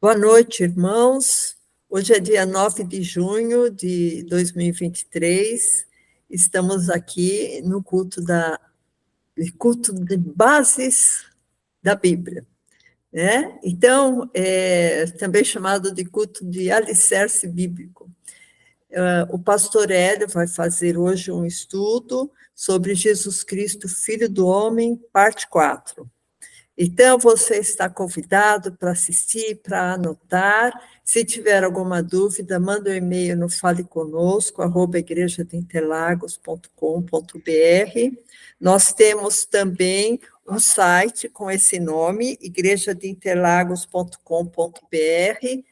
Boa noite, irmãos. Hoje é dia 9 de junho de 2023. Estamos aqui no culto de bases da Bíblia, né? Então, também chamado de culto de alicerce bíblico. O pastor Hélio vai fazer hoje um estudo sobre Jesus Cristo, Filho do Homem, parte 4. Então, você está convidado para assistir, para anotar. Se tiver alguma dúvida, manda um e-mail no faleconosco@igrejadeinterlagos.com.br. Nós temos também um site com esse nome, igrejadeinterlagos.com.br,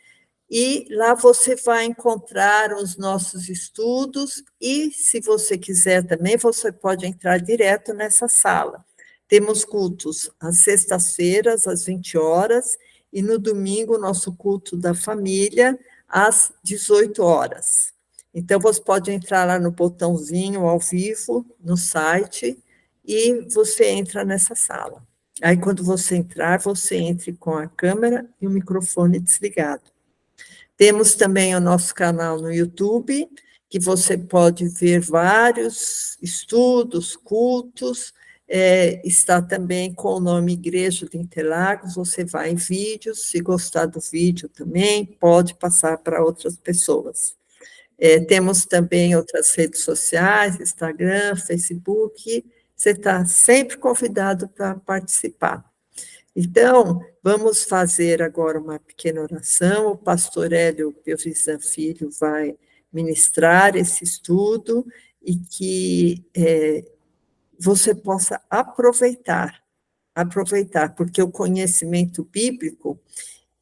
e lá você vai encontrar os nossos estudos e, se você quiser também, você pode entrar direto nessa sala. Temos cultos às sextas-feiras, às 20 horas, e no domingo, nosso culto da família, às 18 horas. Então, você pode entrar lá no botãozinho ao vivo, no site, e você entra nessa sala. Aí, quando você entrar, você entre com a câmera e o microfone desligado. Temos também o nosso canal no YouTube, que você pode ver vários estudos, cultos, está também com o nome Igreja de Interlagos, você vai em vídeos, se gostar do vídeo também, pode passar para outras pessoas. Temos também outras redes sociais, Instagram, Facebook, você está sempre convidado para participar. Então, vamos fazer agora uma pequena oração. O pastor Hélio Pelvisan Filho vai ministrar esse estudo e que você possa aproveitar, porque o conhecimento bíblico,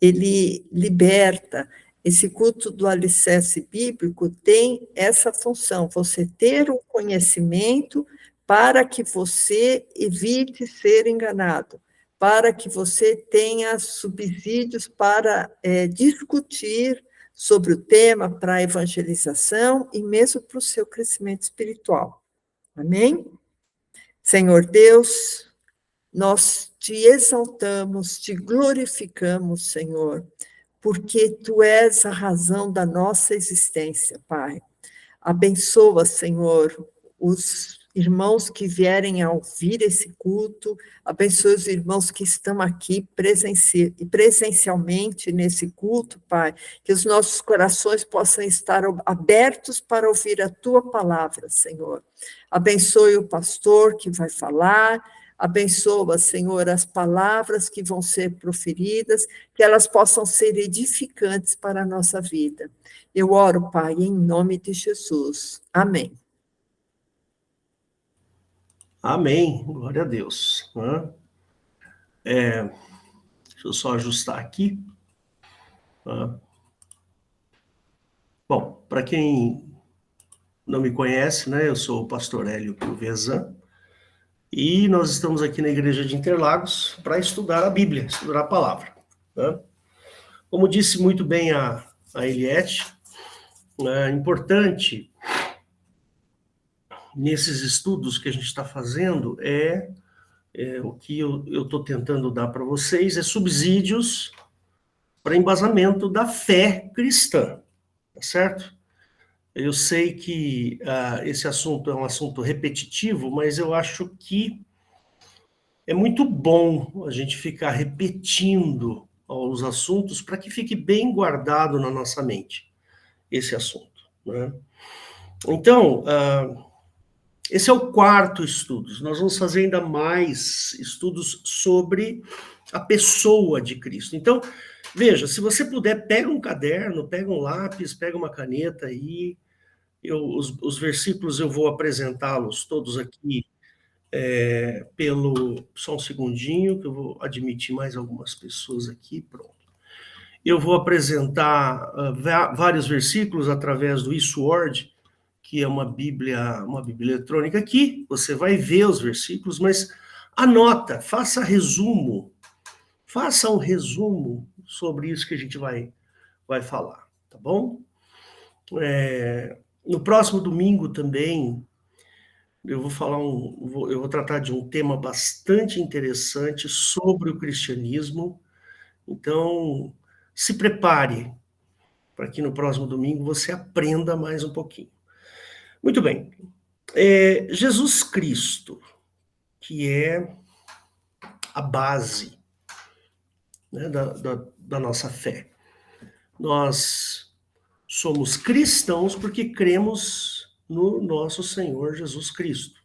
ele liberta. Esse culto do alicerce bíblico tem essa função, você ter um conhecimento para que você evite ser enganado, para que você tenha subsídios para discutir sobre o tema, para a evangelização e mesmo para o seu crescimento espiritual. Amém? Senhor Deus, nós te exaltamos, te glorificamos, Senhor, porque tu és a razão da nossa existência, Pai. Abençoa, Senhor, os irmãos que vierem a ouvir esse culto, abençoa os irmãos que estão aqui presencialmente nesse culto, Pai, que os nossos corações possam estar abertos para ouvir a Tua palavra, Senhor. Abençoe o pastor que vai falar, abençoa, Senhor, as palavras que vão ser proferidas, que elas possam ser edificantes para a nossa vida. Eu oro, Pai, em nome de Jesus. Amém. Amém. Glória a Deus. Deixa eu só ajustar aqui. Bom, para quem não me conhece, né, eu sou o pastor Hélio Pelvisan, e nós estamos aqui na Igreja de Interlagos para estudar a Bíblia, estudar a palavra. Como disse muito bem a Eliette, é importante nesses estudos que a gente está fazendo o que eu estou tentando dar para vocês é subsídios para embasamento da fé cristã, tá certo? Eu sei que esse assunto é um assunto repetitivo, mas eu acho que é muito bom a gente ficar repetindo os assuntos para que fique bem guardado na nossa mente esse assunto, né? Então, esse é o quarto estudo. Nós vamos fazer ainda mais estudos sobre a pessoa de Cristo. Então, veja, se você puder, pega um caderno, pega um lápis, pega uma caneta aí. Os versículos eu vou apresentá-los todos aqui Só um segundinho, que eu vou admitir mais algumas pessoas aqui, pronto. Eu vou apresentar vários versículos através do eSword, que é uma Bíblia eletrônica aqui. Você vai ver os versículos, mas anota, faça um resumo sobre isso que a gente vai falar, tá bom? No próximo domingo também, eu vou tratar de um tema bastante interessante sobre o cristianismo. Então, se prepare para que no próximo domingo você aprenda mais um pouquinho. Muito bem. Jesus Cristo, que é a base, né, da nossa fé. Nós somos cristãos porque cremos no nosso Senhor Jesus Cristo.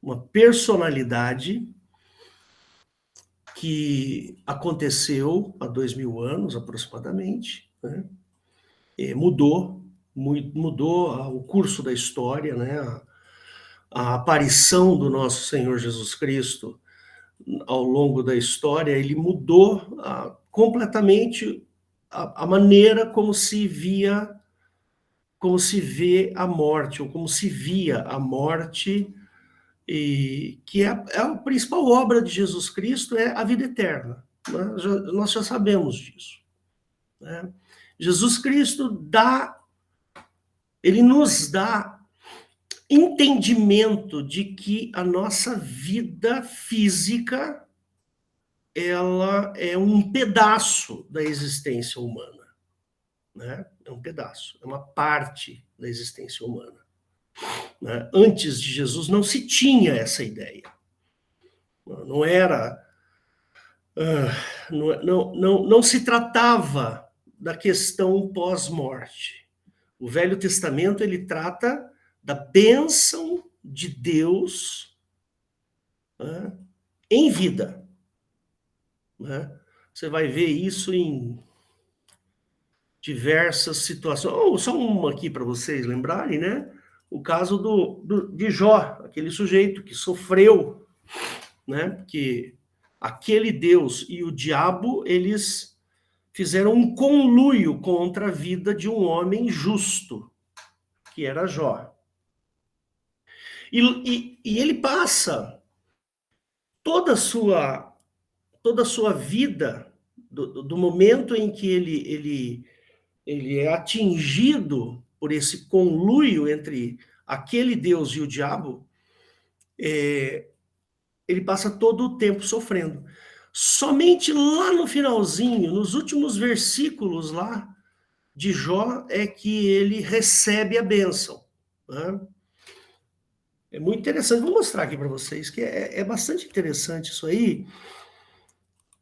Uma personalidade que aconteceu há 2000 anos, aproximadamente, né? Mudou o curso da história, né? A aparição do nosso Senhor Jesus Cristo ao longo da história, ele mudou completamente a maneira como se vê a morte, ou como se via a morte, e que é a principal obra de Jesus Cristo, é a vida eterna. Né? Nós já sabemos disso. Né? Jesus Cristo ele nos dá entendimento de que a nossa vida física, ela é um pedaço da existência humana, né? É um pedaço, é uma parte da existência humana. Né? Antes de Jesus não se tinha essa ideia. Não era... não se tratava da questão pós-morte. O Velho Testamento, ele trata da bênção de Deus, né, em vida. Né? Você vai ver isso em diversas situações. Só uma aqui para vocês lembrarem, né? O caso de Jó, aquele sujeito que sofreu, né? Que aquele Deus e o diabo, eles fizeram um conluio contra a vida de um homem justo, que era Jó. E ele passa toda a sua vida, do momento em que ele é atingido por esse conluio entre aquele Deus e o diabo, ele passa todo o tempo sofrendo. Somente lá no finalzinho, nos últimos versículos lá de Jó, é que ele recebe a bênção. Né? É muito interessante. Vou mostrar aqui para vocês, que é bastante interessante isso aí,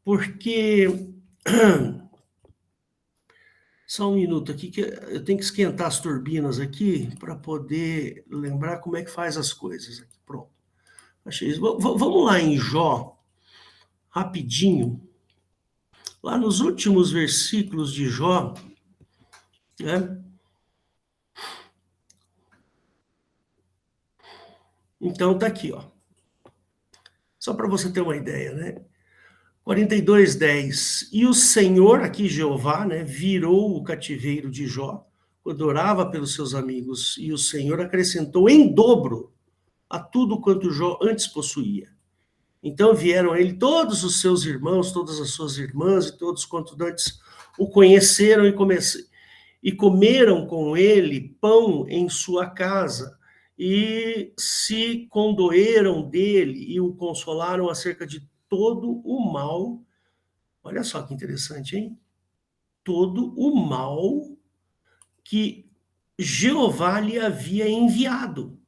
porque... Só um minuto aqui, que eu tenho que esquentar as turbinas aqui para poder lembrar como é que faz as coisas. Aqui, pronto. Achei isso. Vamos lá em Jó, rapidinho. Lá nos últimos versículos de Jó, né? Então tá aqui, ó. Só para você ter uma ideia, né? 42:10. E o Senhor, aqui Jeová, né, virou o cativeiro de Jó, quando orava pelos seus amigos, e o Senhor acrescentou em dobro a tudo quanto Jó antes possuía. Então vieram a ele todos os seus irmãos, todas as suas irmãs, e todos quanto antes o conheceram e comeram com ele pão em sua casa, e se condoeram dele e o consolaram acerca de todo o mal. Olha só que interessante, hein? Todo o mal que Jeová lhe havia enviado.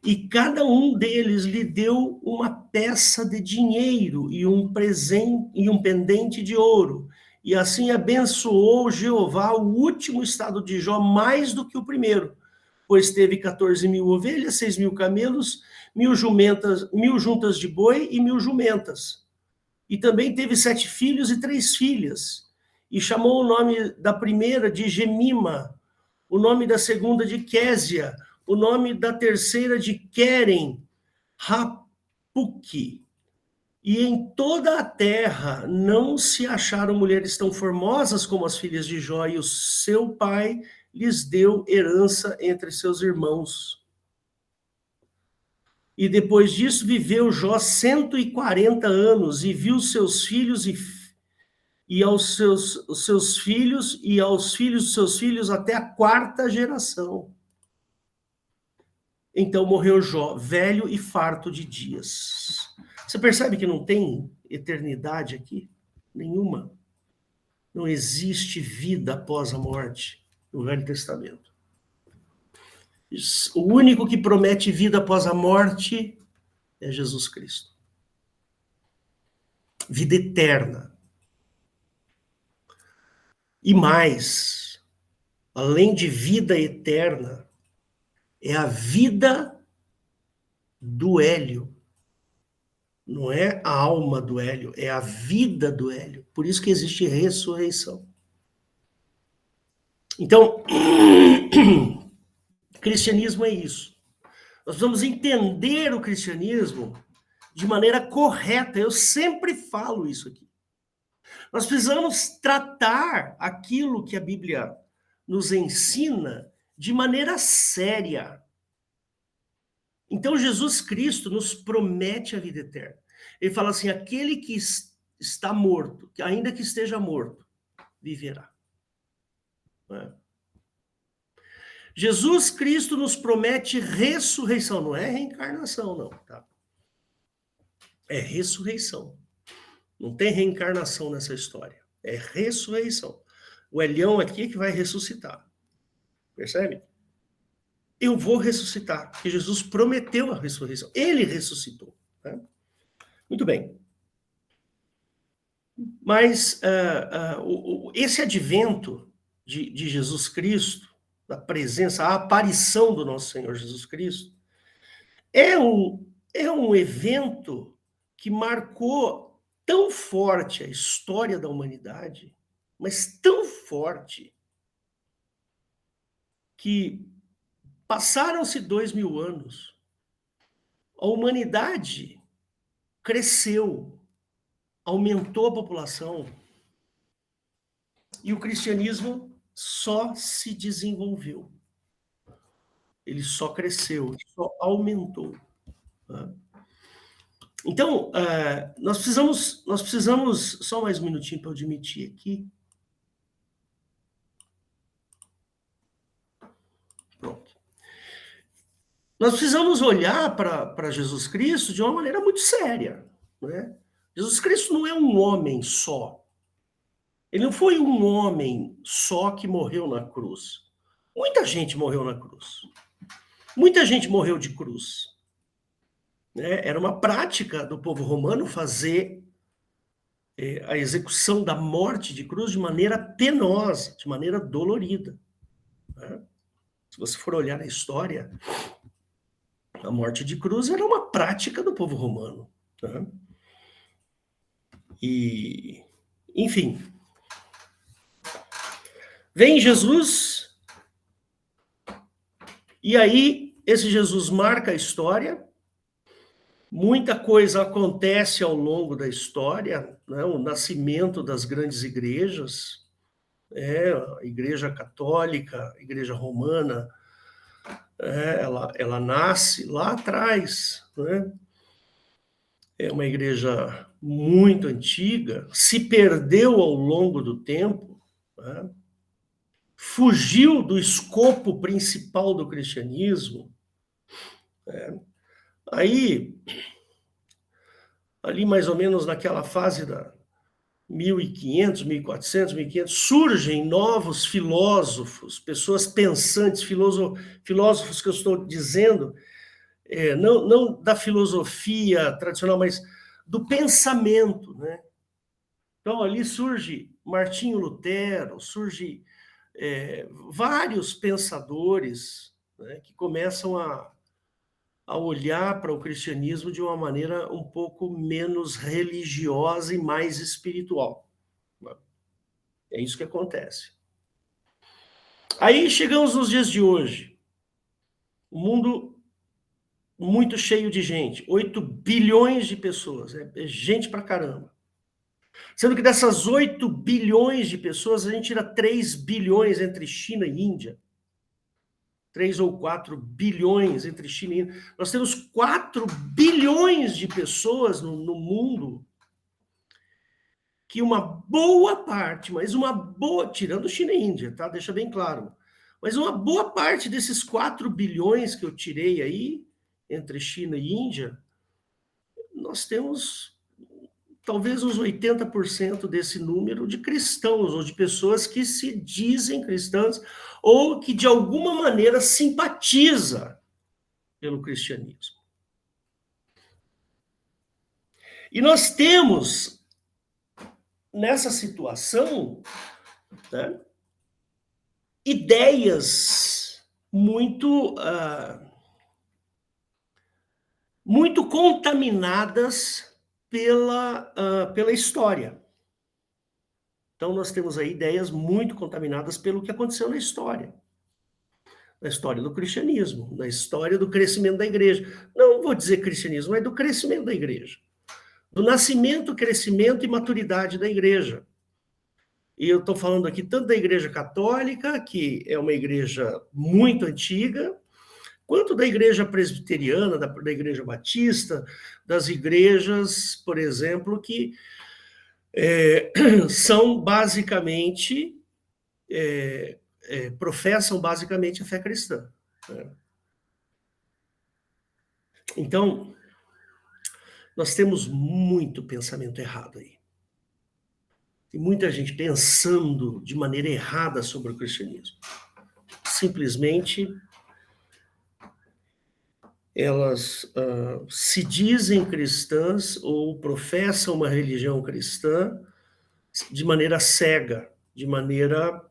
E cada um deles lhe deu uma peça de dinheiro e um presente e um pendente de ouro. E assim abençoou Jeová o último estado de Jó mais do que o primeiro, pois teve 14.000 ovelhas, 6.000 camelos, 1.000 jumentas, 1.000 juntas de boi e 1.000 jumentas. E também teve 7 filhos e 3 filhas. E chamou o nome da primeira de Gemima, o nome da segunda de Késia, o nome da terceira de Querem, Rapuque. E em toda a terra não se acharam mulheres tão formosas como as filhas de Jó, e o seu pai lhes deu herança entre seus irmãos. E depois disso viveu Jó 140 anos, e viu seus filhos e aos seus filhos e aos filhos dos seus filhos até a 4ª geração. Então morreu Jó, velho e farto de dias. Você percebe que não tem eternidade aqui? Nenhuma. Não existe vida após a morte no Velho Testamento. O único que promete vida após a morte é Jesus Cristo. Vida eterna. E mais, além de vida eterna, é a vida do Hélio. Não é a alma do Hélio, é a vida do Hélio. Por isso que existe ressurreição. Então, cristianismo é isso. Nós precisamos entender o cristianismo de maneira correta. Eu sempre falo isso aqui. Nós precisamos tratar aquilo que a Bíblia nos ensina de maneira séria. Então, Jesus Cristo nos promete a vida eterna. Ele fala assim, aquele que está morto, que ainda que esteja morto, viverá. Jesus Cristo nos promete ressurreição, não é reencarnação, não, tá? É ressurreição. Não tem reencarnação nessa história. É ressurreição. O Elião aqui é que vai ressuscitar. Percebe? Eu vou ressuscitar, porque Jesus prometeu a ressurreição. Ele ressuscitou. Tá? Muito bem. Mas esse advento de Jesus Cristo, da presença, a aparição do nosso Senhor Jesus Cristo, é um evento que marcou tão forte a história da humanidade, mas tão forte, que passaram-se 2000 anos, a humanidade cresceu, aumentou a população, e o cristianismo só se desenvolveu. Ele só cresceu, só aumentou. Tá? Então, nós precisamos, só mais um minutinho para eu admitir aqui. Pronto. Nós precisamos olhar para Jesus Cristo de uma maneira muito séria. Né? Jesus Cristo não é um homem só. Ele não foi um homem só que morreu na cruz. Muita gente morreu na cruz. Muita gente morreu de cruz. Né? Era uma prática do povo romano fazer a execução da morte de cruz de maneira penosa, de maneira dolorida. Né? Se você for olhar na história, a morte de cruz era uma prática do povo romano. Né? E, enfim, vem Jesus, e aí esse Jesus marca a história. Muita coisa acontece ao longo da história, né? O nascimento das grandes igrejas, a Igreja Católica, a Igreja Romana, ela nasce lá atrás, né? É uma igreja muito antiga, se perdeu ao longo do tempo, né? Fugiu do escopo principal do cristianismo. Né? Aí, ali mais ou menos naquela fase da 1500, 1400, 1500, surgem novos filósofos, pessoas pensantes, filósofos que eu estou dizendo, não da filosofia tradicional, mas do pensamento, né? Então, ali surge Martinho Lutero, surge vários pensadores, né, que começam a olhar para o cristianismo de uma maneira um pouco menos religiosa e mais espiritual. É isso que acontece. Aí chegamos nos dias de hoje. O mundo muito cheio de gente. 8 bilhões de pessoas. É gente pra caramba. Sendo que dessas 8 bilhões de pessoas, a gente tira 3 bilhões entre China e Índia. 3 ou 4 bilhões entre China e Índia. Nós temos 4 bilhões de pessoas no mundo, que uma boa parte, mas uma boa, tirando China e Índia, tá? Deixa bem claro. Mas uma boa parte desses 4 bilhões que eu tirei aí, entre China e Índia, nós temos talvez uns 80% desse número de cristãos, ou de pessoas que se dizem cristãs, ou que de alguma maneira simpatiza pelo cristianismo. E nós temos, nessa situação, né, ideias muito contaminadas pela história. Então, nós temos aí ideias muito contaminadas pelo que aconteceu na história do cristianismo, na história do crescimento da igreja. Não vou dizer cristianismo, mas do crescimento da igreja. Do nascimento, crescimento e maturidade da igreja. E eu estou falando aqui tanto da igreja católica, que é uma igreja muito antiga, quanto da igreja presbiteriana, da igreja batista, das igrejas, por exemplo, que são basicamente, professam basicamente a fé cristã. Né? Então, nós temos muito pensamento errado aí. Tem muita gente pensando de maneira errada sobre o cristianismo. Simplesmente, elas se dizem cristãs ou professam uma religião cristã de maneira cega, de maneira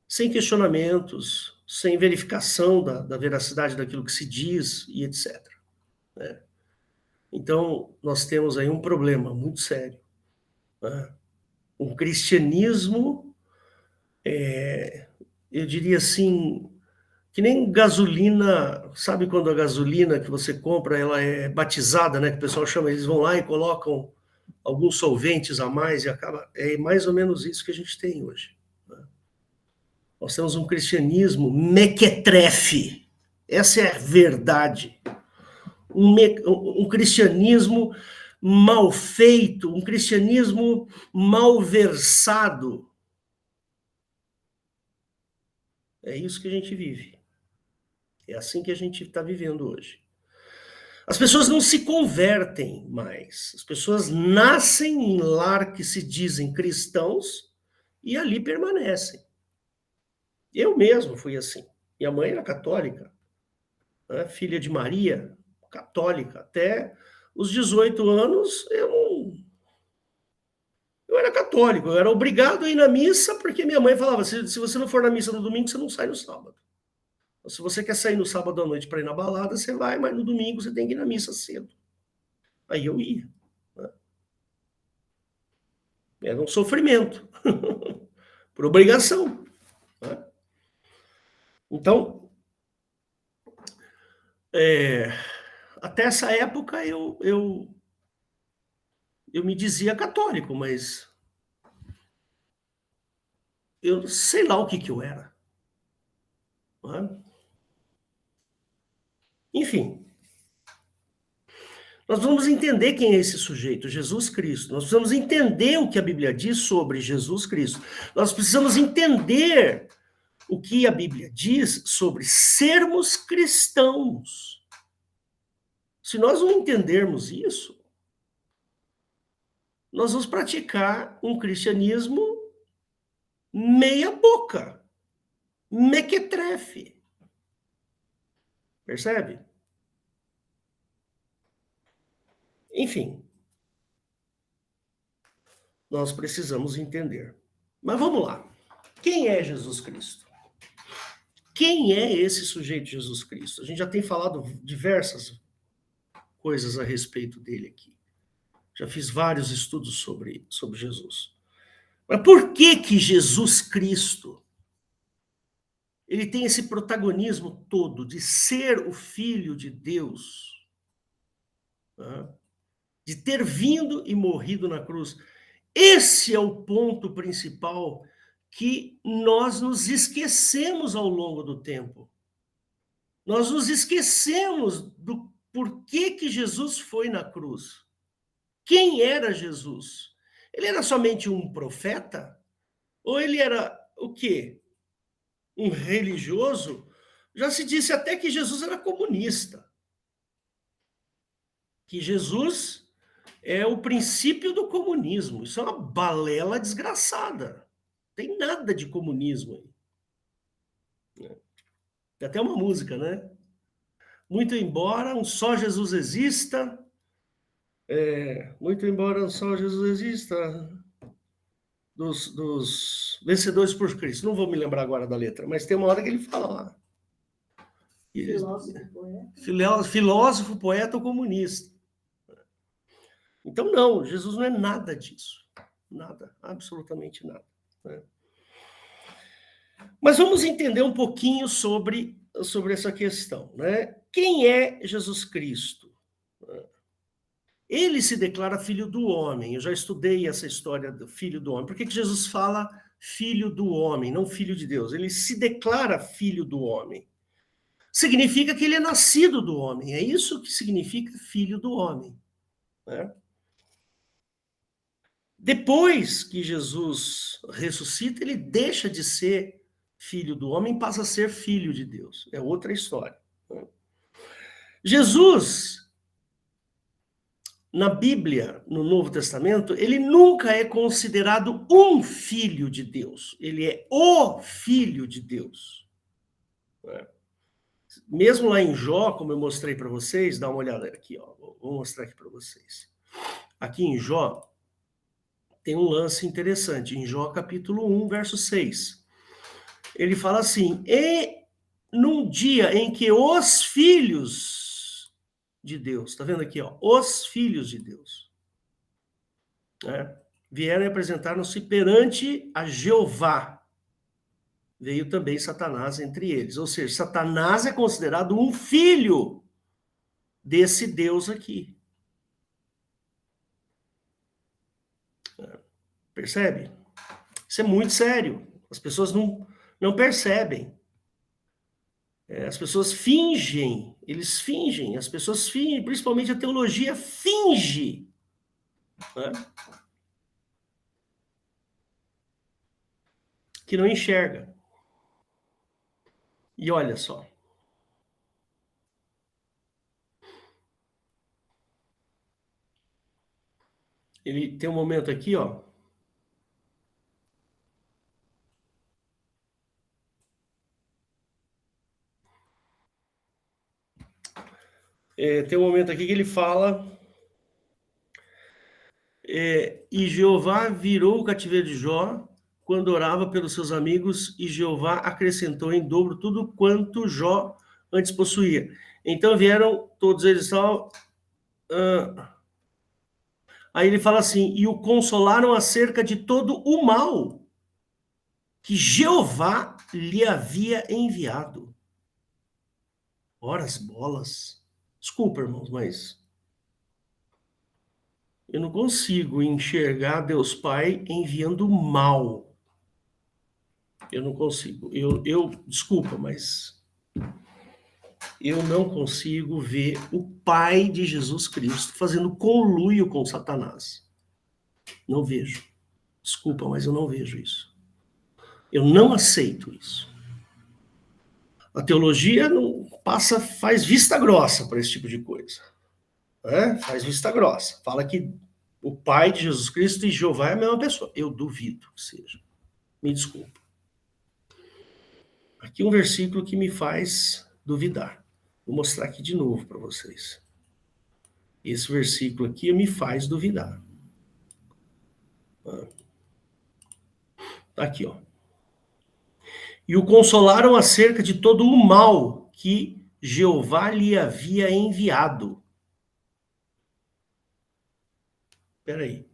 sem questionamentos, sem verificação da veracidade daquilo que se diz e etc. Né? Então, nós temos aí um problema muito sério. Né? Um cristianismo, eu diria assim, que nem gasolina, sabe quando a gasolina que você compra, ela é batizada, né? Que o pessoal chama, eles vão lá e colocam alguns solventes a mais e acaba... É mais ou menos isso que a gente tem hoje. Né? Nós temos um cristianismo mequetrefe. Essa é a verdade. Um cristianismo mal feito, um cristianismo mal versado. É isso que a gente vive. É assim que a gente está vivendo hoje. As pessoas não se convertem mais. As pessoas nascem em lar que se dizem cristãos e ali permanecem. Eu mesmo fui assim. Minha mãe era católica, né? Filha de Maria, católica. Até os 18 anos eu era católico. Eu era obrigado a ir na missa porque minha mãe falava, se você não for na missa no domingo, você não sai no sábado. Se você quer sair no sábado à noite para ir na balada, você vai, mas no domingo você tem que ir na missa cedo. Aí eu ia. Né? Era um sofrimento. Por obrigação. Né? Então, até essa época eu me dizia católico, mas eu sei lá o que eu era. Né? Enfim, nós vamos entender quem é esse sujeito, Jesus Cristo. Nós precisamos entender o que a Bíblia diz sobre Jesus Cristo. Nós precisamos entender o que a Bíblia diz sobre sermos cristãos. Se nós não entendermos isso, nós vamos praticar um cristianismo meia boca, mequetrefe. Percebe? Enfim, nós precisamos entender. Mas vamos lá. Quem é Jesus Cristo? Quem é esse sujeito Jesus Cristo? A gente já tem falado diversas coisas a respeito dele aqui. Já fiz vários estudos sobre Jesus. Mas por que Jesus Cristo ele tem esse protagonismo todo de ser o Filho de Deus, né? De ter vindo e morrido na cruz? Esse é o ponto principal que nós nos esquecemos ao longo do tempo. Nós nos esquecemos do porquê que Jesus foi na cruz. Quem era Jesus? Ele era somente um profeta? Ou ele era o quê? Um religioso? Já se disse até que Jesus era comunista. Que Jesus é o princípio do comunismo. Isso é uma balela desgraçada. Não tem nada de comunismo aí. Tem até uma música, né? Muito embora um só Jesus exista, muito embora um só Jesus exista, dos vencedores por Cristo. Não vou me lembrar agora da letra, mas tem uma hora que ele fala lá. Filósofo, poeta ou comunista. Então, não, Jesus não é nada disso. Nada, absolutamente nada. Né? Mas vamos entender um pouquinho sobre essa questão. Né? Quem é Jesus Cristo? Ele se declara filho do homem. Eu já estudei essa história do filho do homem. Por que Jesus fala filho do homem, não filho de Deus? Ele se declara filho do homem. Significa que ele é nascido do homem. É isso que significa filho do homem. Né? Depois que Jesus ressuscita, ele deixa de ser filho do homem e passa a ser filho de Deus. É outra história. Né? Jesus, na Bíblia, no Novo Testamento, ele nunca é considerado um filho de Deus. Ele é o filho de Deus. Né? Mesmo lá em Jó, como eu mostrei para vocês, dá uma olhada aqui, ó. Vou mostrar aqui para vocês. Aqui em Jó, tem um lance interessante. Em Jó, capítulo 1, verso 6. Ele fala assim: e num dia em que os filhos de Deus, tá vendo aqui, ó? Os filhos de Deus, né? Vieram e apresentaram-se perante a Jeová. Veio também Satanás entre eles. Ou seja, Satanás é considerado um filho desse Deus aqui. Percebe? Isso é muito sério. As pessoas não percebem. As pessoas fingem, eles fingem, as pessoas fingem, principalmente a teologia finge. Né? Que não enxerga. E olha só. Ele tem um momento aqui, ó. Tem um momento aqui que ele fala: e Jeová virou o cativeiro de Jó quando orava pelos seus amigos, e Jeová acrescentou em dobro tudo quanto Jó antes possuía. Então vieram todos eles tal. Aí ele fala assim: e o consolaram acerca de todo o mal que Jeová lhe havia enviado. Ora as bolas. Desculpa, irmãos, mas eu não consigo enxergar Deus Pai enviando mal. Eu não consigo. Desculpa, mas eu não consigo ver o Pai de Jesus Cristo fazendo conluio com Satanás. Não vejo. Desculpa, mas eu não vejo isso. Eu não aceito isso. A teologia não faz vista grossa para esse tipo de coisa. Né? Faz vista grossa. Fala que o Pai de Jesus Cristo e Jeová é a mesma pessoa. Eu duvido que seja. Me desculpa. Aqui um versículo que me faz duvidar. Vou mostrar aqui de novo para vocês. Esse versículo aqui me faz duvidar. Tá aqui, ó. E o consolaram acerca de todo o mal que Jeová lhe havia enviado. Espera aí.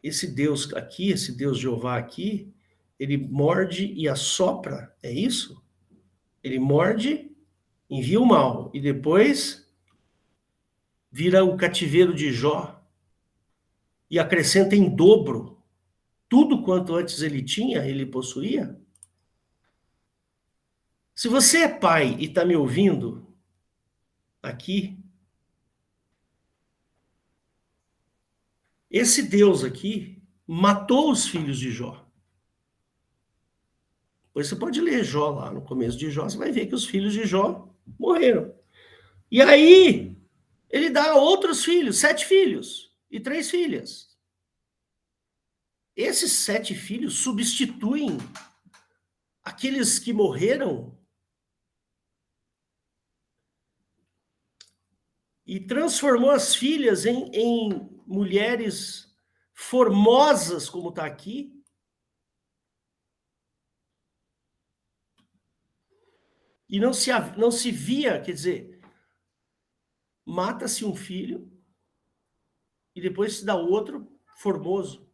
Esse Deus aqui, esse Deus Jeová aqui, ele morde e assopra, é isso? Ele morde, envia o mal, e depois vira o cativeiro de Jó e acrescenta em dobro tudo quanto antes ele tinha, ele possuía? Se você é pai e está me ouvindo aqui, esse Deus aqui matou os filhos de Jó. Depois você pode ler Jó lá no começo de Jó, você vai ver que os filhos de Jó morreram. E aí, ele dá outros filhos, 7 filhos. e 3 filhas. Esses 7 filhos substituem aqueles que morreram e transformou as filhas em mulheres formosas, como está aqui. E não se via, quer dizer, mata-se um filho e depois se dá outro formoso,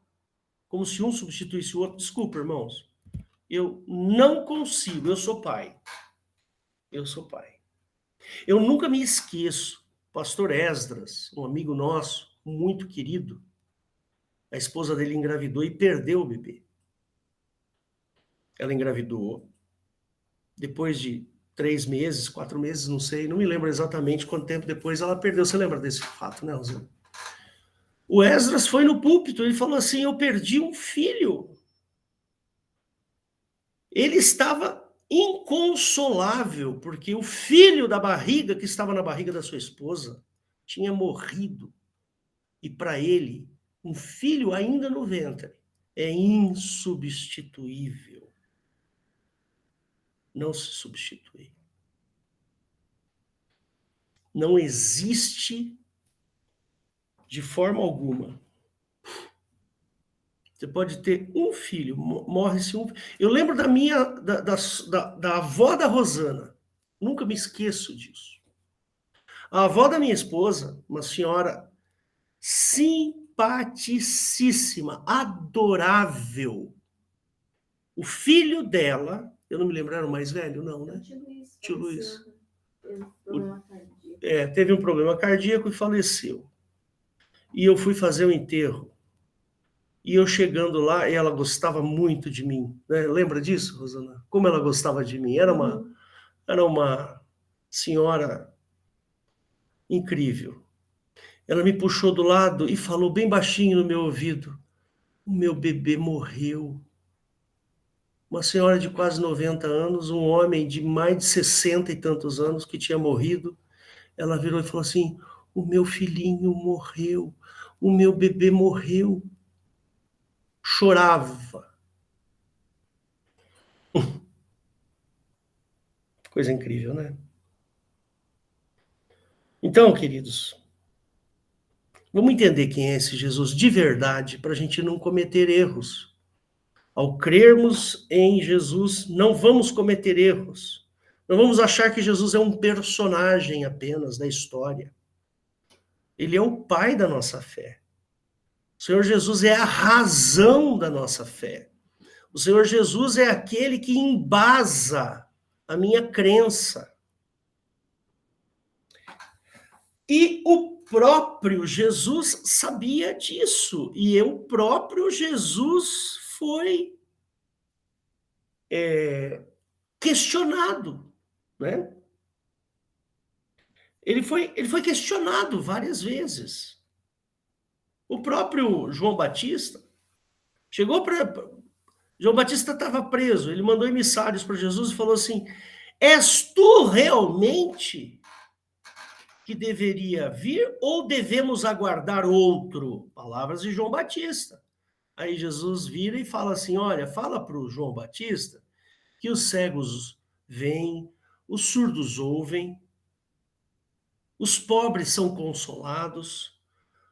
como se um substituísse o outro. Desculpa, irmãos, eu não consigo, eu sou pai. Eu sou pai. Eu nunca me esqueço, pastor Esdras, um amigo nosso, muito querido, a esposa dele engravidou e perdeu o bebê. Ela engravidou, depois de 3 meses, 4 meses, não sei, não me lembro exatamente quanto tempo depois ela perdeu. Você lembra desse fato, né, Rosana? O Esdras foi no púlpito, ele falou assim, eu perdi um filho. Ele estava inconsolável, porque o filho da barriga, que estava na barriga da sua esposa, tinha morrido. E para ele, um filho ainda no ventre é insubstituível. Não se substitui. Não existe de forma alguma. Você pode ter um filho, morre-se um. Eu lembro da avó da Rosana. Nunca me esqueço disso. A avó da minha esposa, uma senhora simpaticíssima, adorável. O filho dela, eu não me lembro, era o mais velho, não, né? Tio Luiz. Teve um problema cardíaco e faleceu. E eu fui fazer o enterro. E eu chegando lá, ela gostava muito de mim. Né? Lembra disso, Rosana? Como ela gostava de mim. Era uma senhora incrível. Ela me puxou do lado e falou bem baixinho no meu ouvido, o meu bebê morreu. Uma senhora de quase 90 anos, um homem de mais de 60 e tantos anos que tinha morrido. Ela virou e falou assim, o meu filhinho morreu, o meu bebê morreu. Chorava. Coisa incrível, né? Então, queridos, vamos entender quem é esse Jesus de verdade para a gente não cometer erros. Ao crermos em Jesus, não vamos cometer erros. Não vamos achar que Jesus é um personagem apenas da história. Ele é o pai da nossa fé. O Senhor Jesus é a razão da nossa fé. O Senhor Jesus é aquele que embasa a minha crença. E o próprio Jesus sabia disso. E o próprio Jesus foi questionado, né? Ele foi questionado várias vezes. O próprio João Batista chegou para... João Batista estava preso, ele mandou emissários para Jesus e falou assim, és tu realmente que deveria vir ou devemos aguardar outro? Palavras de João Batista. Aí Jesus vira e fala assim, olha, fala para o João Batista que os cegos veem, os surdos ouvem, os pobres são consolados,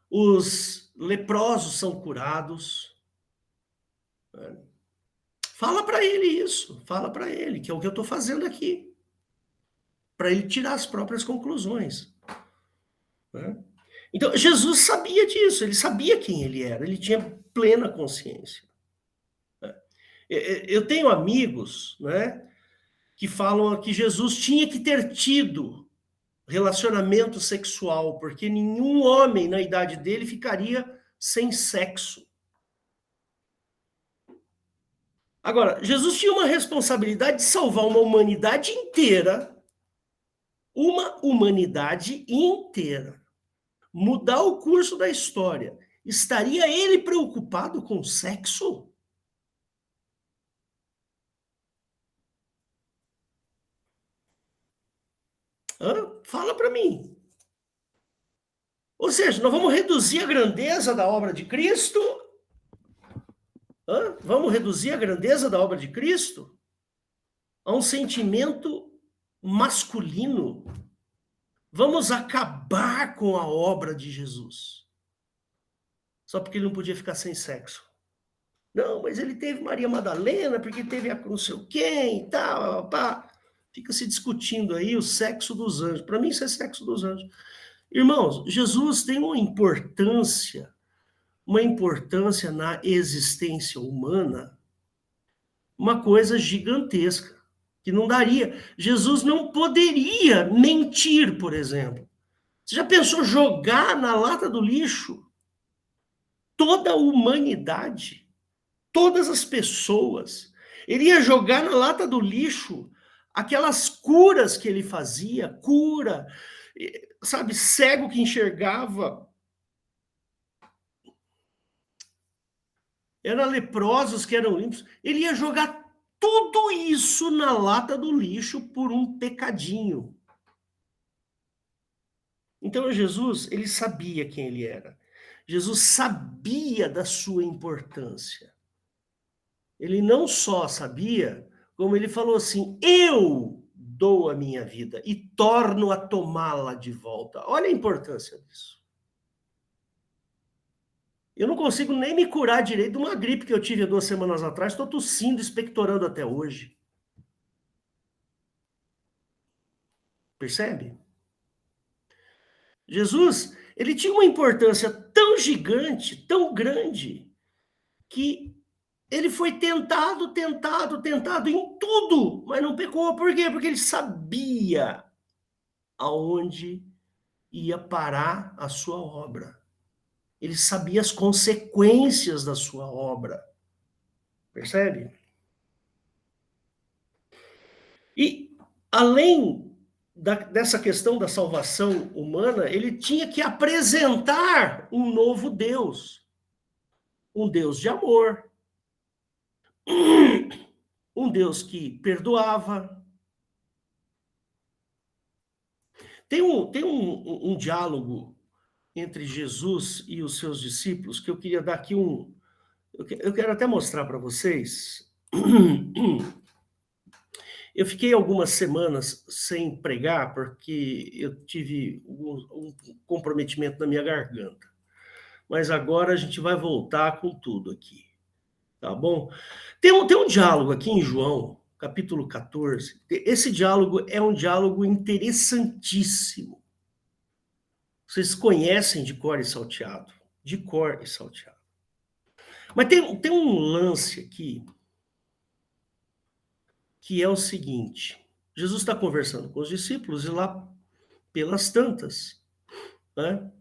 os leprosos são curados. Fala para ele isso, fala para ele, que é o que eu estou fazendo aqui, para ele tirar as próprias conclusões. Né? Então, Jesus sabia disso, ele sabia quem ele era, ele tinha plena consciência. Eu tenho amigos, né, que falam que Jesus tinha que ter tido relacionamento sexual, porque nenhum homem na idade dele ficaria sem sexo. Agora, Jesus tinha uma responsabilidade de salvar uma humanidade inteira, mudar o curso da história. Estaria ele preocupado com sexo? Fala para mim. Ou seja, nós vamos reduzir a grandeza da obra de Cristo? Vamos reduzir a grandeza da obra de Cristo a um sentimento masculino? Vamos acabar com a obra de Jesus? Só porque ele não podia ficar sem sexo. Não, mas ele teve Maria Madalena, porque teve a não sei quem e tal, pá. Fica se discutindo aí o sexo dos anjos. Para mim, isso é sexo dos anjos. Irmãos, Jesus tem uma importância na existência humana, uma coisa gigantesca, que não daria. Jesus não poderia mentir, por exemplo. Você já pensou jogar na lata do lixo toda a humanidade, todas as pessoas? Ele ia jogar na lata do lixo aquelas curas que ele fazia, cura, sabe, cego que enxergava, eram leprosos que eram limpos. Ele ia jogar tudo isso na lata do lixo por um pecadinho. Então Jesus, ele sabia quem ele era. Jesus sabia da sua importância. Ele não só sabia, como ele falou assim: eu dou a minha vida e torno a tomá-la de volta. Olha a importância disso. Eu não consigo nem me curar direito de uma gripe que eu tive há 2 semanas atrás. Estou tossindo, expectorando até hoje. Percebe? Jesus, ele tinha uma importância tão gigante, tão grande, que ele foi tentado em tudo, mas não pecou. Por quê? Porque ele sabia aonde ia parar a sua obra. Ele sabia as consequências da sua obra. Percebe? E, além dessa questão da salvação humana, ele tinha que apresentar um novo Deus. Um Deus de amor. Um Deus que perdoava. Tem um diálogo entre Jesus e os seus discípulos que eu queria dar aqui eu quero até mostrar para vocês. Eu fiquei algumas semanas sem pregar porque eu tive um comprometimento na minha garganta. Mas agora a gente vai voltar com tudo aqui, tá bom? Tem um diálogo aqui em João, capítulo 14. Esse diálogo é um diálogo interessantíssimo. Vocês conhecem de cor e salteado. De cor e salteado. Mas tem um lance aqui que é o seguinte. Jesus está conversando com os discípulos e lá pelas tantas, né?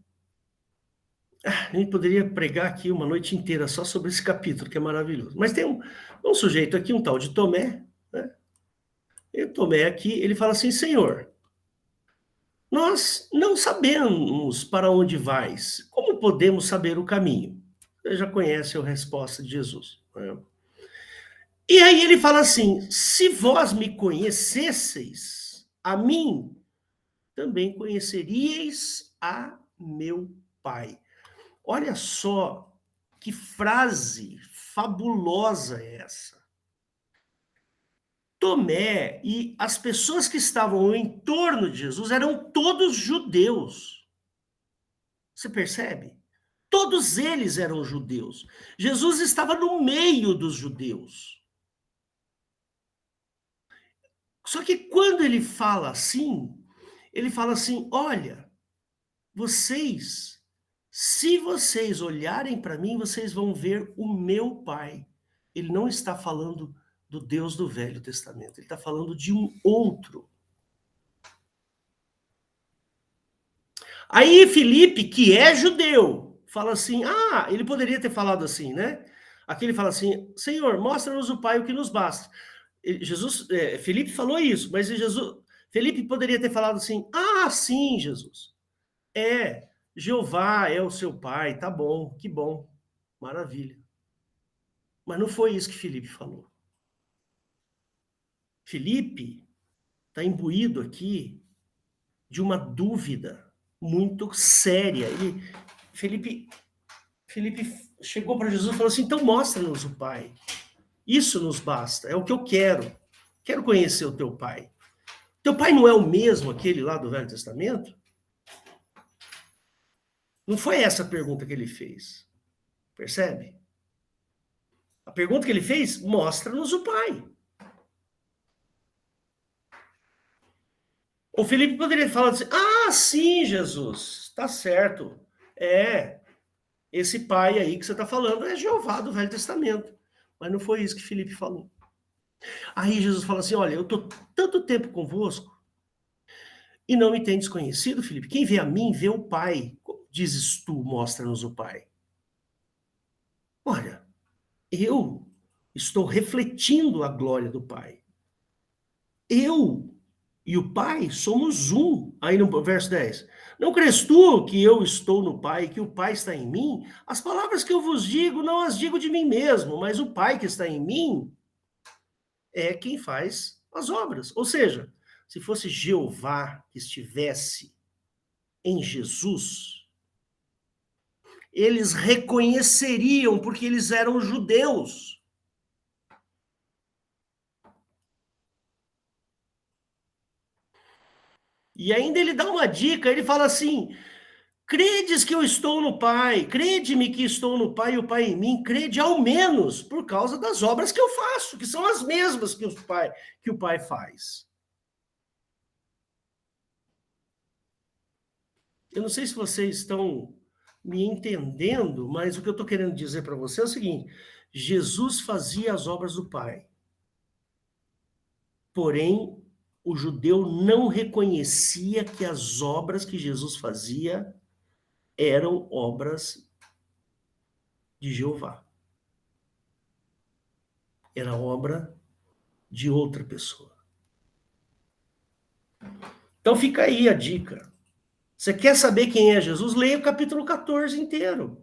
A gente poderia pregar aqui uma noite inteira só sobre esse capítulo, que é maravilhoso. Mas tem um sujeito aqui, um tal de Tomé, né? E o Tomé aqui, ele fala assim: Senhor, nós não sabemos para onde vais. Como podemos saber o caminho? Você já conhece a resposta de Jesus, né? E aí ele fala assim: se vós me conhecesseis, a mim também conheceríeis a meu Pai. Olha só que frase fabulosa é essa. Tomé e as pessoas que estavam em torno de Jesus eram todos judeus. Você percebe? Todos eles eram judeus. Jesus estava no meio dos judeus. Só que quando ele fala assim, olha, se vocês olharem para mim, vocês vão ver o meu Pai. Ele não está falando do Deus do Velho Testamento, ele está falando de um outro. Aí Filipe, que é judeu, fala assim, ele poderia ter falado assim, né? Aqui ele fala assim, Senhor, mostra-nos o Pai, o que nos basta. Filipe falou isso, mas Filipe poderia ter falado assim, sim, Jesus, Jeová é o seu pai, tá bom, que bom, maravilha. Mas não foi isso que Filipe falou. Filipe está imbuído aqui de uma dúvida muito séria. Felipe chegou para Jesus e falou assim, então mostra-nos o Pai. Isso nos basta, é o que eu quero. Quero conhecer o teu Pai. Teu Pai não é o mesmo, aquele lá do Velho Testamento? Não foi essa a pergunta que ele fez. Percebe? A pergunta que ele fez, mostra-nos o Pai. O Felipe poderia falar assim, sim, Jesus, tá certo. Esse Pai aí que você está falando é Jeová do Velho Testamento. Mas não foi isso que Felipe falou. Aí Jesus fala assim, olha, eu estou tanto tempo convosco e não me tem desconhecido, Felipe. Quem vê a mim, vê o Pai. Como dizes tu, mostra-nos o Pai? Olha, eu estou refletindo a glória do Pai. Eu e o Pai somos um. Aí no verso 10. Não crês tu que eu estou no Pai, que o Pai está em mim? As palavras que eu vos digo, não as digo de mim mesmo, mas o Pai que está em mim é quem faz as obras. Ou seja, se fosse Jeová que estivesse em Jesus, eles reconheceriam, porque eles eram judeus. E ainda ele dá uma dica, ele fala assim, credes que eu estou no Pai, crede-me que estou no Pai e o Pai em mim, crede ao menos por causa das obras que eu faço, que são as mesmas que o Pai faz. Eu não sei se vocês estão me entendendo, mas o que eu estou querendo dizer para você é o seguinte, Jesus fazia as obras do Pai, porém o judeu não reconhecia que as obras que Jesus fazia eram obras de Jeová. Era obra de outra pessoa. Então fica aí a dica. Você quer saber quem é Jesus? Leia o capítulo 14 inteiro.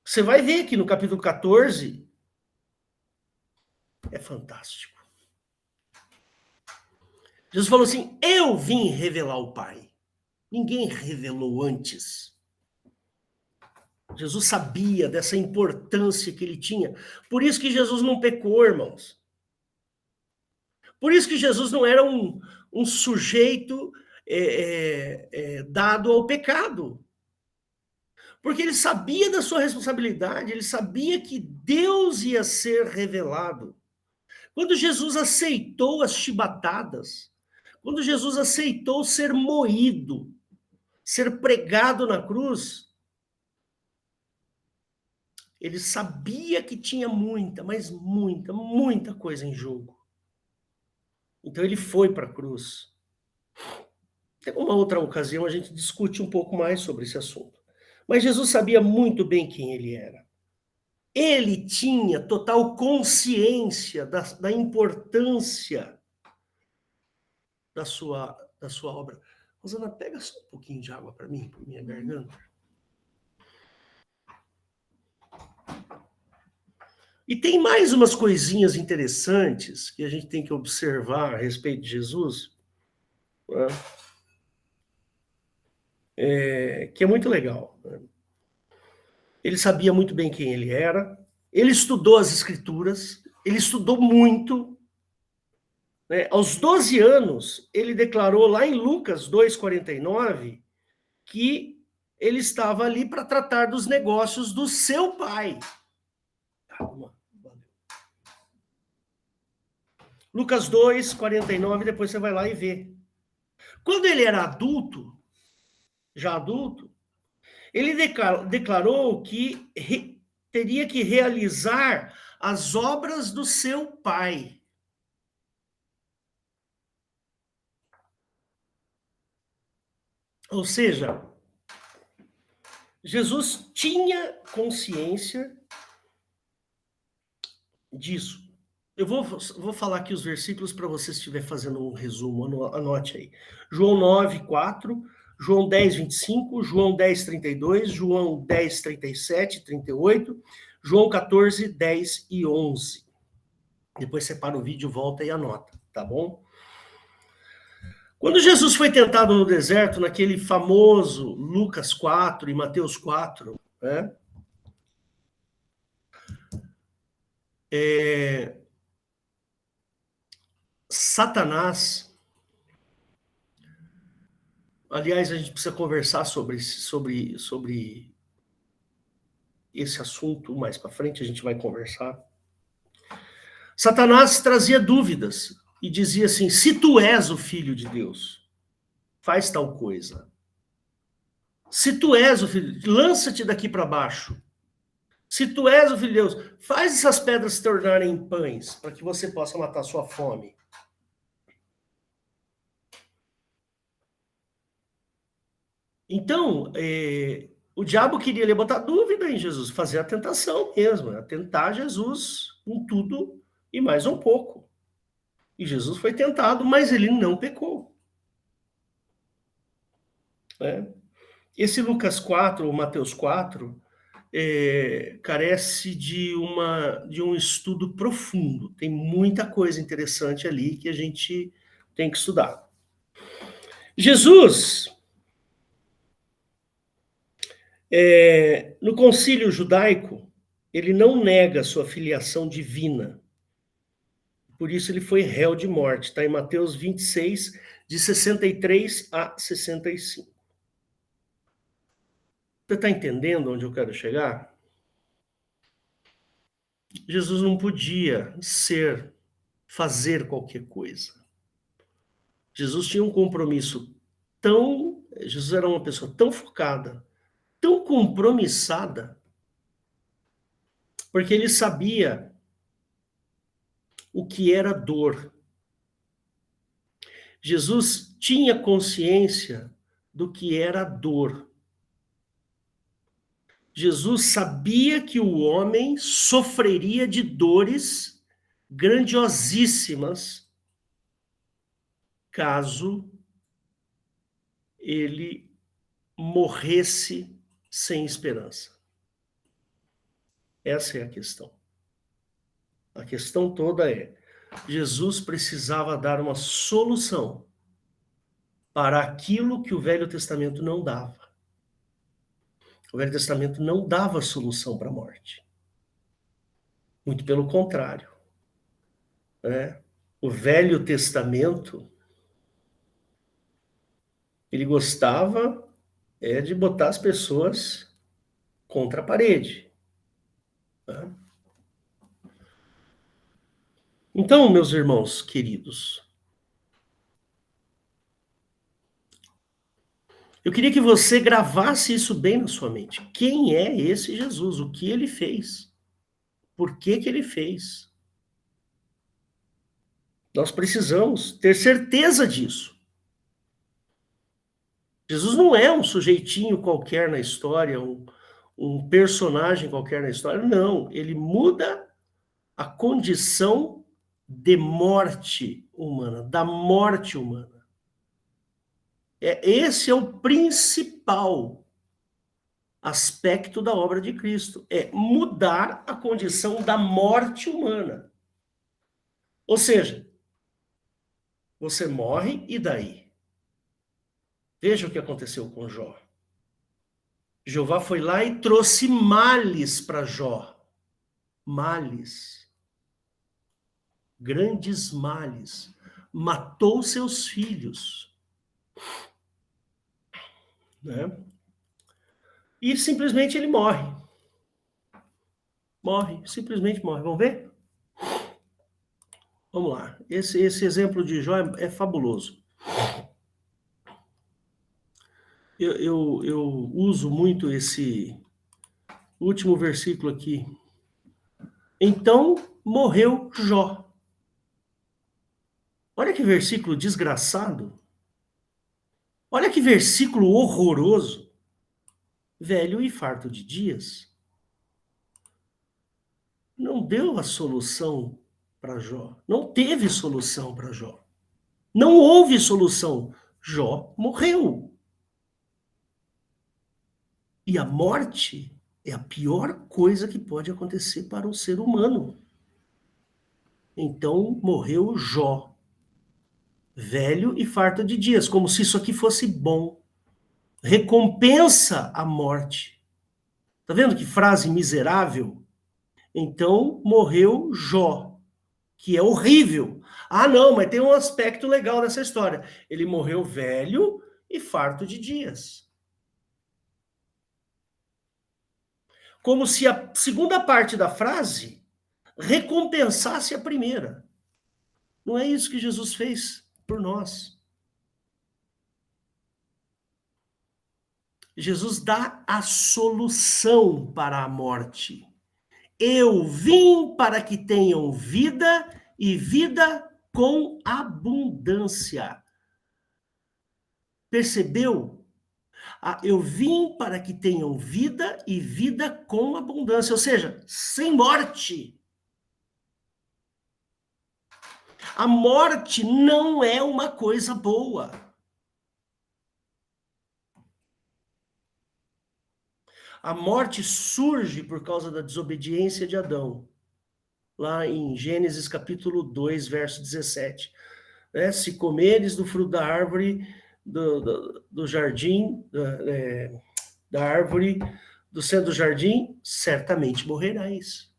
Você vai ver que no capítulo 14 é fantástico. Jesus falou assim, eu vim revelar o Pai. Ninguém revelou antes. Jesus sabia dessa importância que ele tinha. Por isso que Jesus não pecou, irmãos. Por isso que Jesus não era um sujeito dado ao pecado. Porque ele sabia da sua responsabilidade, ele sabia que Deus ia ser revelado. Quando Jesus aceitou as chibatadas, quando Jesus aceitou ser moído, ser pregado na cruz, ele sabia que tinha muita, mas muita coisa em jogo. Então ele foi para a cruz. Tem uma outra ocasião a gente discute um pouco mais sobre esse assunto. Mas Jesus sabia muito bem quem ele era. Ele tinha total consciência da importância da sua obra. Rosana, pega só um pouquinho de água para mim, para minha garganta. E tem mais umas coisinhas interessantes que a gente tem que observar a respeito de Jesus, né? Que é muito legal, né? Ele sabia muito bem quem ele era, ele estudou as Escrituras, ele estudou muito, né? Aos 12 anos, ele declarou lá em Lucas 2,49, que ele estava ali para tratar dos negócios do seu pai. Calma. Lucas 2,49, depois você vai lá e vê. Quando ele era adulto, já adulto, ele declarou que teria que realizar as obras do seu pai. Ou seja, Jesus tinha consciência disso. Eu vou falar aqui os versículos para você, se estiver fazendo um resumo, anote aí. João 9, 4, João 10, 25, João 10, 32, João 10, 37, 38, João 14, 10 e 11. Depois você para o vídeo, volta e anota, tá bom? Quando Jesus foi tentado no deserto, naquele famoso Lucas 4 e Mateus 4, né? Satanás, aliás, a gente precisa conversar sobre esse assunto mais para frente, a gente vai conversar. Satanás trazia dúvidas e dizia assim: se tu és o filho de Deus, faz tal coisa. Se tu és o filho, lança-te daqui para baixo. Se tu és o filho de Deus, faz essas pedras se tornarem pães, para que você possa matar a sua fome. Então, o diabo queria lhe botar dúvida em Jesus, fazer a tentação mesmo, tentar Jesus com tudo e mais um pouco. E Jesus foi tentado, mas ele não pecou. Esse Lucas 4, ou Mateus 4, carece de um estudo profundo. Tem muita coisa interessante ali que a gente tem que estudar. Jesus, no concílio judaico, ele não nega sua filiação divina. Por isso ele foi réu de morte. Está em Mateus 26, de 63 a 65. Você está entendendo onde eu quero chegar? Jesus não podia fazer qualquer coisa. Jesus tinha um compromisso Jesus era uma pessoa tão focada, tão compromissada, porque ele sabia o que era dor. Jesus tinha consciência do que era dor. Jesus sabia que o homem sofreria de dores grandiosíssimas caso ele morresse sem esperança. Essa é a questão. A questão toda é: Jesus precisava dar uma solução para aquilo que o Velho Testamento não dava. O Velho Testamento não dava solução para a morte. Muito pelo contrário. O Velho Testamento, ele gostava de botar as pessoas contra a parede. Então, meus irmãos queridos, eu queria que você gravasse isso bem na sua mente. Quem é esse Jesus? O que ele fez? Por que ele fez? Nós precisamos ter certeza disso. Jesus não é um sujeitinho qualquer na história, um personagem qualquer na história. Não, ele muda a condição de morte humana, da morte humana. Esse é o principal aspecto da obra de Cristo, é mudar a condição da morte humana. Ou seja, você morre e daí? Veja o que aconteceu com Jó. Jeová foi lá e trouxe males para Jó. Males. Grandes males. Matou seus filhos. E simplesmente ele morre. Simplesmente morre. Vamos ver? Vamos lá. Esse exemplo de Jó é fabuloso. Eu uso muito esse último versículo aqui. Então morreu Jó. Olha que versículo desgraçado. Olha que versículo horroroso. Velho e farto de dias. Não deu a solução para Jó. Não teve solução para Jó. Não houve solução. Jó morreu. E a morte é a pior coisa que pode acontecer para o ser humano. Então morreu Jó. velho e farto de dias, como se isso aqui fosse bom. Recompensa a morte. Tá vendo que frase miserável? Então morreu Jó, que é horrível. Ah, não, mas tem um aspecto legal nessa história. Ele morreu velho e farto de dias. Como se a segunda parte da frase recompensasse a primeira. Não é isso que Jesus fez por nós. Jesus dá a solução para a morte. Eu vim para que tenham vida e vida com abundância. Percebeu? Eu vim para que tenham vida e vida com abundância, ou seja, sem morte. A morte não é uma coisa boa. A morte surge por causa da desobediência de Adão. Lá em Gênesis capítulo 2, verso 17. Se comeres do fruto da árvore, do jardim, da árvore do centro do jardim, certamente morrerás.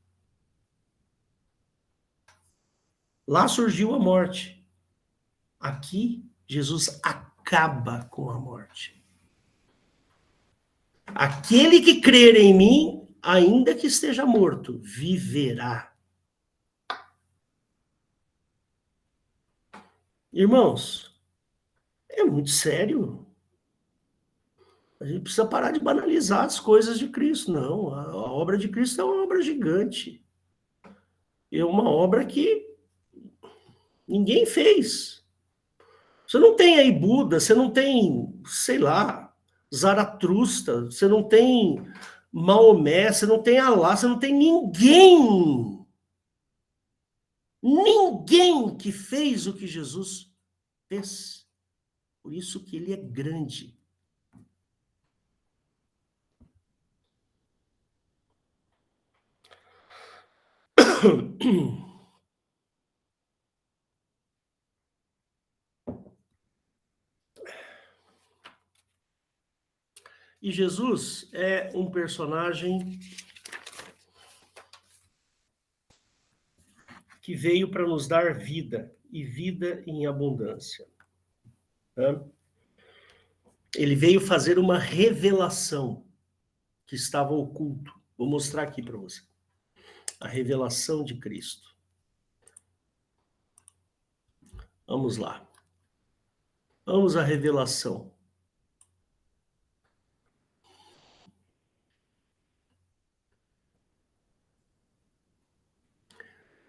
Lá surgiu a morte. Aqui, Jesus acaba com a morte. Aquele que crer em mim, ainda que esteja morto, viverá. Irmãos, é muito sério. A gente precisa parar de banalizar as coisas de Cristo. Não, a obra de Cristo é uma obra gigante. É uma obra que ninguém fez. Você não tem aí Buda, você não tem, sei lá, Zaratustra, você não tem Maomé, você não tem Alá, você não tem ninguém. Ninguém que fez o que Jesus fez. Por isso que ele é grande. E Jesus é um personagem que veio para nos dar vida, e vida em abundância. Ele veio fazer uma revelação que estava oculto. Vou mostrar aqui para você. A revelação de Cristo. Vamos lá. Vamos à revelação.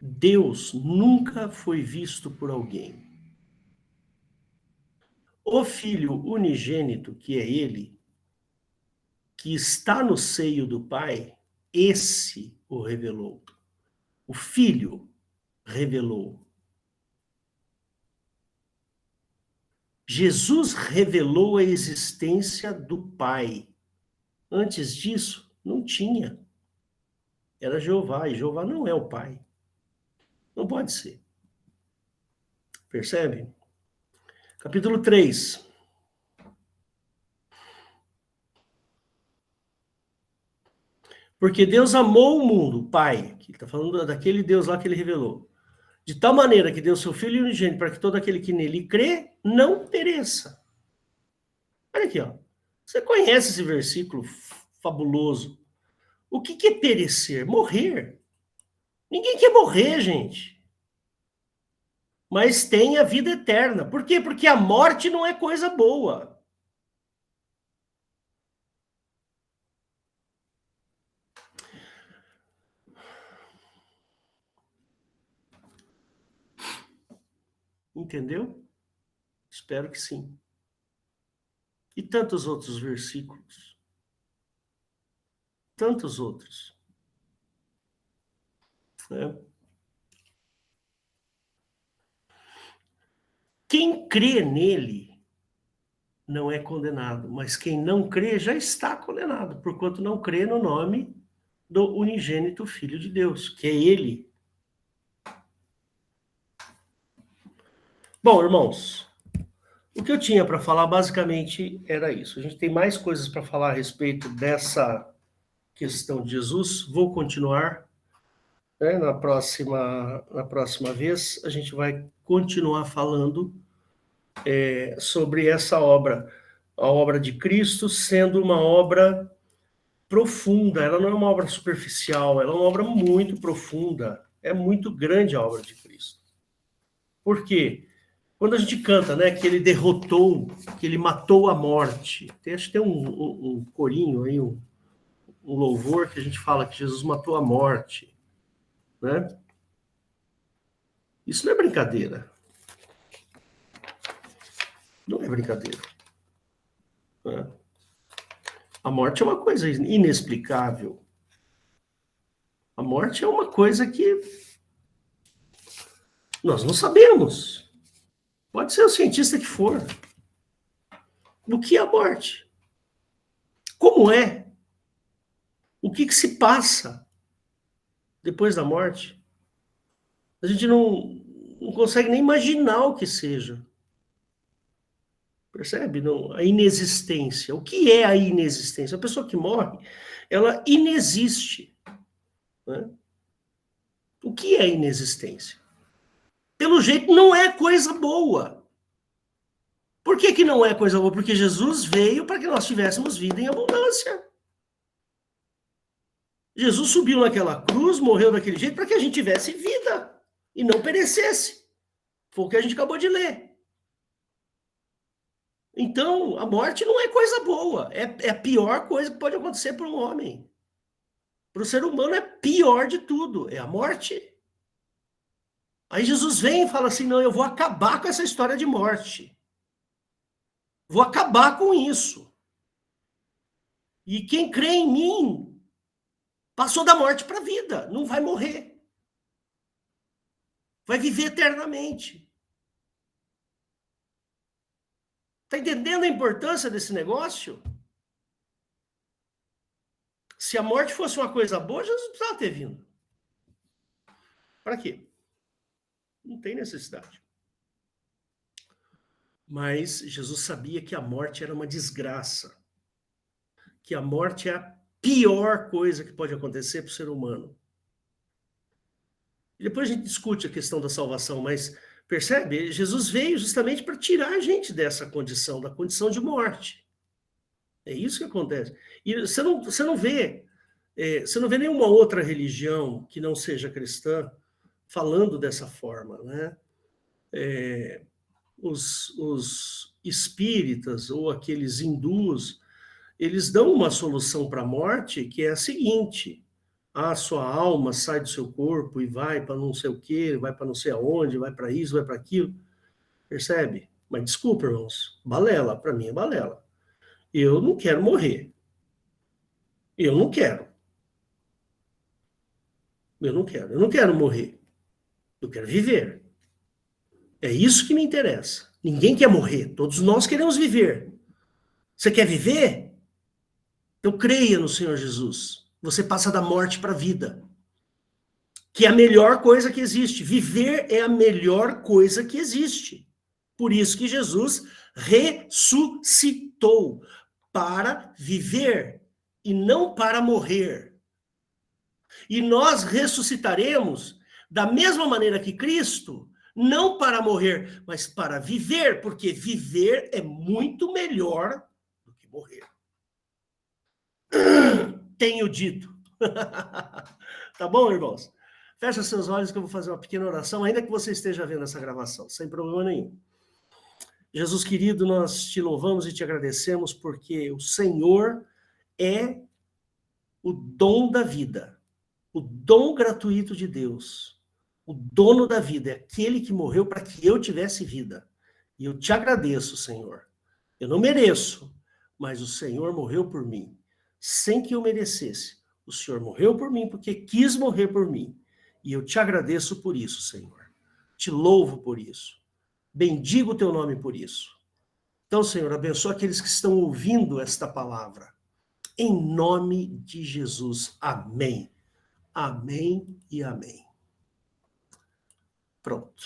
Deus nunca foi visto por alguém. O Filho unigênito, que é ele, que está no seio do Pai, esse o revelou. O Filho revelou. Jesus revelou a existência do Pai. Antes disso, não tinha. Era Jeová, e Jeová não é o Pai. Não pode ser. Percebe? Capítulo 3. Porque Deus amou o mundo, o Pai, que está falando daquele Deus lá que ele revelou, de tal maneira que deu seu Filho unigênito para que todo aquele que nele crê não pereça. Olha aqui, ó. Você conhece esse versículo fabuloso. O que é perecer? Morrer. Ninguém quer morrer, gente. Mas tem a vida eterna. Por quê? Porque a morte não é coisa boa. Entendeu? Espero que sim. E tantos outros versículos. Tantos outros. Quem crê nele não é condenado, mas quem não crê já está condenado, porquanto não crê no nome do unigênito Filho de Deus, que é ele. Bom, irmãos, o que eu tinha para falar basicamente era isso. A gente tem mais coisas para falar a respeito dessa questão de Jesus. Vou continuar, né, na próxima vez. A gente vai continuar falando sobre essa obra, a obra de Cristo, sendo uma obra profunda. Ela não é uma obra superficial, ela é uma obra muito profunda. É muito grande a obra de Cristo. Por quê? Quando a gente canta, né, que ele derrotou, que ele matou a morte, acho que tem um corinho aí, um louvor que a gente fala que Jesus matou a morte, né? Isso não é brincadeira. Não é brincadeira. Né? A morte é uma coisa inexplicável. A morte é uma coisa que nós não sabemos. Pode ser o cientista que for. O que é a morte? Como é? O que se passa depois da morte? A gente não consegue nem imaginar o que seja. Percebe? Não, a inexistência. O que é a inexistência? A pessoa que morre, ela inexiste. Né? O que é inexistência? Pelo jeito, não é coisa boa. Por que não é coisa boa? Porque Jesus veio para que nós tivéssemos vida em abundância. Jesus subiu naquela cruz, morreu daquele jeito para que a gente tivesse vida e não perecesse. Foi o que a gente acabou de ler. Então, a morte não é coisa boa. É a pior coisa que pode acontecer para um homem. Para o ser humano é pior de tudo. É a morte. Aí Jesus vem e fala assim, não, eu vou acabar com essa história de morte. Vou acabar com isso. E quem crê em mim passou da morte para a vida. Não vai morrer. Vai viver eternamente. Está entendendo a importância desse negócio? Se a morte fosse uma coisa boa, Jesus não precisava ter vindo. Para quê? Não tem necessidade. Mas Jesus sabia que a morte era uma desgraça. Que a morte é a pior coisa que pode acontecer para o ser humano. E depois a gente discute a questão da salvação, mas percebe? Jesus veio justamente para tirar a gente dessa condição, da condição de morte. É isso que acontece. E você não vê nenhuma outra religião que não seja cristã falando dessa forma, né? Os espíritas ou aqueles hindus, eles dão uma solução para a morte que é a seguinte: a sua alma sai do seu corpo e vai para não sei o quê, vai para não sei aonde, vai para isso, vai para aquilo. Percebe? Mas desculpa, irmãos, balela, para mim é balela. Eu não quero morrer. Eu não quero. Eu não quero morrer. Eu quero viver. É isso que me interessa. Ninguém quer morrer. Todos nós queremos viver. Você quer viver? Então creia no Senhor Jesus. Você passa da morte para a vida. Que é a melhor coisa que existe. Viver é a melhor coisa que existe. Por isso que Jesus ressuscitou. Para viver e não para morrer. E nós ressuscitaremos da mesma maneira que Cristo, não para morrer, mas para viver, porque viver é muito melhor do que morrer. Tenho dito. Tá bom, irmãos? Fecha seus olhos que eu vou fazer uma pequena oração, ainda que você esteja vendo essa gravação, sem problema nenhum. Jesus querido, nós te louvamos e te agradecemos porque o Senhor é o dom da vida, o dom gratuito de Deus, o dono da vida, é aquele que morreu para que eu tivesse vida. E eu te agradeço, Senhor. Eu não mereço, mas o Senhor morreu por mim, sem que eu merecesse. O Senhor morreu por mim porque quis morrer por mim. E eu te agradeço por isso, Senhor. Te louvo por isso. Bendigo o teu nome por isso. Então, Senhor, abençoa aqueles que estão ouvindo esta palavra. Em nome de Jesus. Amém. Amém e amém. Pronto.